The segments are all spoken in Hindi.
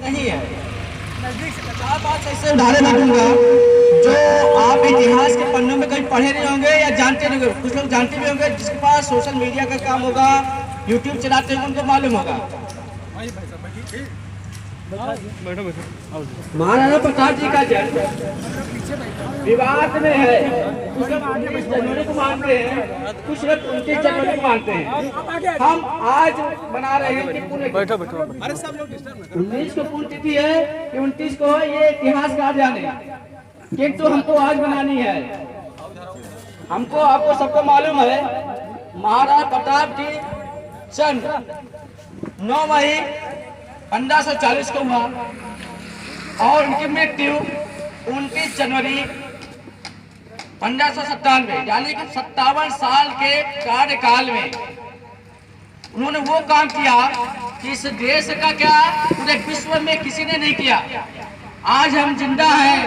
नहीं है। चार बात ऐसे उदाहरण मैं दूंगा जो आप इतिहास के पन्नों में कहीं पढ़े नहीं होंगे या जानते नहीं होंगे। कुछ लोग जानते भी होंगे, जिसके पास सोशल मीडिया का काम होगा, यूट्यूब चलाते हैं, उनको मालूम होगा। महाराणा प्रताप जी का जन्म विवाद में है। कुछ लोग 29 जनवरी को मानते हैं, कुछ लोग 29 जनवरी को मानते हैं। हम आज बना रहे हैं कि 19 को पुण्य तिथि है कि 29 को है, ये इतिहासकार जाने, किंतु हमको आज बनानी है। हमको आपको सबको मालूम है महाराणा प्रताप जी जन्म 9 मई 1540 को हुआ और उनकी मृत्यु 29 जनवरी 1597, यानी कि 57 साल के कार्यकाल में उन्होंने वो काम किया कि इस देश का क्या पूरे विश्व में किसी ने नहीं किया। आज हम जिंदा हैं,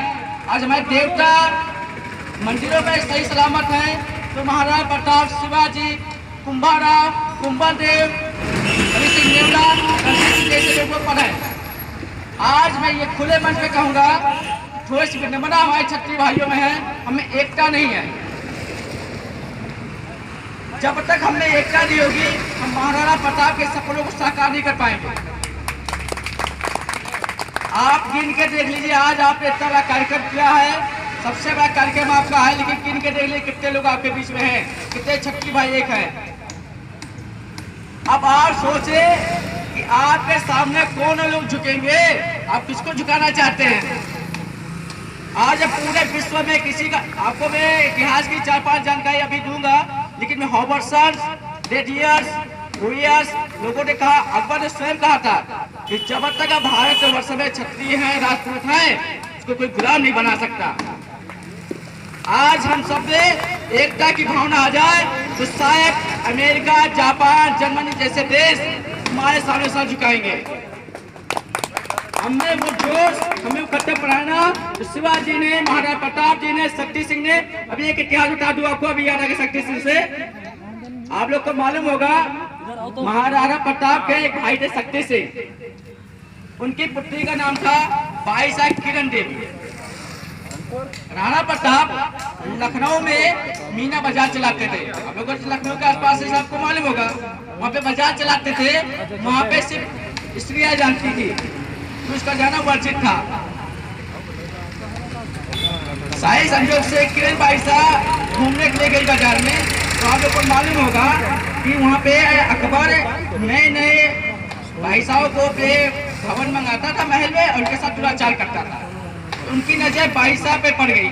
आज हमारे देवता मंदिरों में सही सलामत हैं, तो महाराणा प्रताप, शिवाजी, कुंभाराव, कुंभलदेव, जैसे लोगों पर है। आज मैं ये खुले मन पे कहूंगा, थोड़ी सी विडंबना हमारे क्षत्रिय भाइयों में है, हमें एकता नहीं है। जब तक हमने एकता नहीं होगी, हम महाराणा प्रताप के सपनों को साकार नहीं कर पाएंगे। आप गिन के देख लीजिए, आज आपने इतना बड़ा कार्यक्रम किया है, सबसे बड़ा कार्यक्रम आपका है, लेकिन गिन के देख लीजिए कितने लोग आपके बीच में हैं, कितने क्षत्रिय भाई एक हैं। अब आप सोचे कि आपके सामने कौन लोग झुकेंगे, आप किसको झुकाना चाहते हैं। आज पूरे विश्व में किसी का, आपको मैं इतिहास की 4-5 जानकारी अभी दूंगा, लेकिन मैं हॉबर्सन, रेडियर्स, हुइयर्स लोगों ने कहा, अकबर ने स्वयं कहा था कि जब तक भारत वर्ष में क्षत्रिय हैं, राजपूत हैं, उसको कोई गुलाम नहीं बना सकता। आज हम सब में एकता की भावना आ जाए तो शायद अमेरिका, जापान, जर्मनी जैसे देश हमारे सामने सर झुकाएंगे। हमने वो जोश, हमें वो कर्तव्य पढ़ाना, तो शिवाजी ने, महाराणा प्रताप जी ने, शक्ति सिंह ने, अभी एक इतिहास बता दूं आपको, अभी याद आ गया शक्ति सिंह से। आप लोग को मालूम होगा महाराणा प्रताप के एक भाई थे शक्ति सिंह, उनकी पुत्री का नाम था बाई साहब किरण देवी। राणा प्रताप लखनऊ में मीना बाजार चलाते थे। आप लोगों को लखनऊ के आसपास से आपको मालूम होगा, वहाँ पे बाजार चलाते थे, वहाँ पे सिर्फ स्त्रियां जानती थी, तो उसका जाना वर्जित था। शाही संजोग से किरण बाई साहब घूमने के लिए गई बाजार में, तो आप लोग को मालूम होगा कि वहाँ पे अकबर नए नए भाई साहब को पे भवन मंगाता था महल में, और उनके साथ दुराचार करता था। उनकी नजर बाई साहब पे पड़ गई,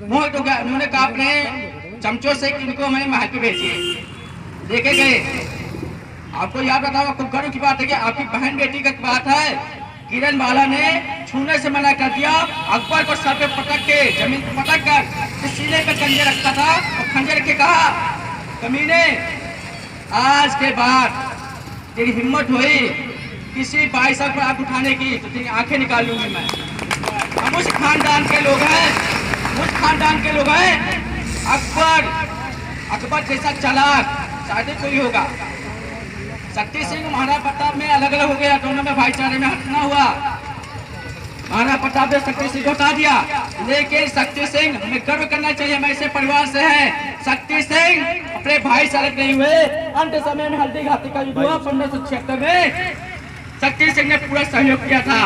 मोह तो गया। उन्होंने कहा अपने चमचों से कि इनको हमें महल पे भेजिए। लेके गए। आपको याद बताओ, आपको गर्व की बात है कि आपकी बहन बेटी का बात है, किरण बाला ने छूने से मना कर दिया। अकबर को सर पे पटक के, जमीन पे पटक कर सीने पे खंजर रखता था, और खंजर के कहा, कमीने, आज के बाद तेरी हिम्मत हुई किसी बाई साहब पर आंख उठाने की, तो तेरी आंखें निकाल लूंगी मैं। हम उस खानदान के लोग हैं, उस खानदान के लोग हैं। अकबर जैसा चालाक शायद कोई होगा। शक्ति सिंह महाराणा प्रताप में अलग अलग हो गया, दोनों में भाईचारे में हटना हुआ। महाराणा प्रताप ने शक्ति सिंह को हटा दिया, लेकिन शक्ति सिंह, हमें गर्व करना चाहिए, हम ऐसे परिवार से हैं। शक्ति सिंह अपने भाई से अलग नहीं हुए। अंत समय में हल्दी घाटी का युद्ध हुआ 1576 में, शक्ति सिंह ने पूरा सहयोग किया था।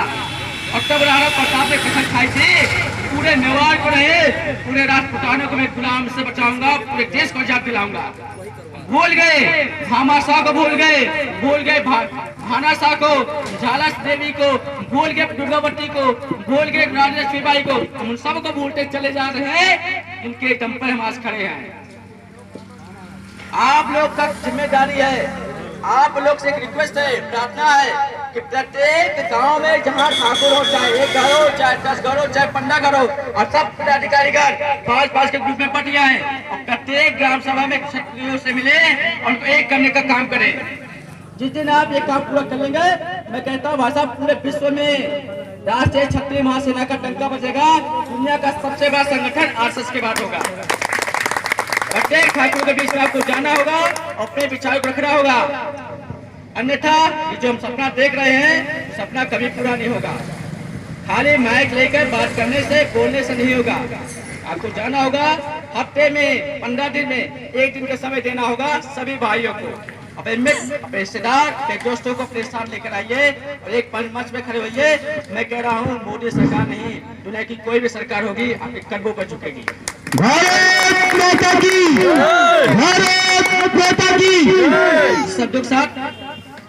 और तब राणा प्रताप ने कसम खाई थी, पूरे मेवाड़ को रहे, पूरे राजपुतानों को मैं गुलाम से बचाऊंगा, पूरे देश को आजाद दिलाऊंगा। भूल गए भामाशाह को, भूल गए भानाशाह को, झालस देवी को, भूल गए दुर्गावती को, भूल गए राजलक्ष्मी बाई को। उन सबको भूलते चले जा रहे हैं, इनके दम पर हम आज खड़े हैं। आप लोग का जिम्मेदारी है, आप लोग से एक रिक्वेस्ट है, प्रार्थना है कि प्रत्येक गांव में जहां ठाकुर हो, चाहे 1 घर हो, चाहे 10 घर हो, चाहे 15 घर हो, और सब पदाधिकारीगण 5-5 के ग्रुप में बट जाए, और प्रत्येक ग्राम सभा में क्षत्रियों से मिले और उनको एक करने का काम करें। जिस दिन आप ये काम पूरा कर लेंगे, मैं कहता हूँ भाई साहब, पूरे विश्व में राष्ट्रीय क्षत्रिय महासेना का डंका बजेगा। दुनिया का सबसे बड़ा संगठन आरएसएस के बाद होगा। प्रत्येक ठाकुर के बीच में आपको जाना होगा, अपने विचार को रखना होगा, अन्यथा जो हम सपना देख रहे हैं सपना कभी पूरा नहीं होगा। खाली माइक लेकर बात करने से, बोलने से नहीं होगा। आपको जाना होगा, हफ्ते में 15 दिन में 1 दिन का समय देना होगा सभी भाइयों को। अपने रिश्तेदार, अपने दोस्तों को अपने साथ लेकर आइए और एक मंच में खड़े होइए। मैं कह रहा हूँ, मोदी सरकार नहीं, दुनिया की कोई भी सरकार होगी आपके कंधों पर झुकेगी। भारत माता की, भारत माता की। सब लोग साथ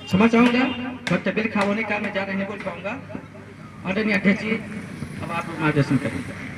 क्षमा चाहूंगा, पर तबीयत खराब होने का मैं ज्यादा नहीं बोल पाऊंगा। आदरणीय अध्यक्ष जी, अब आप मार्गदर्शन करें।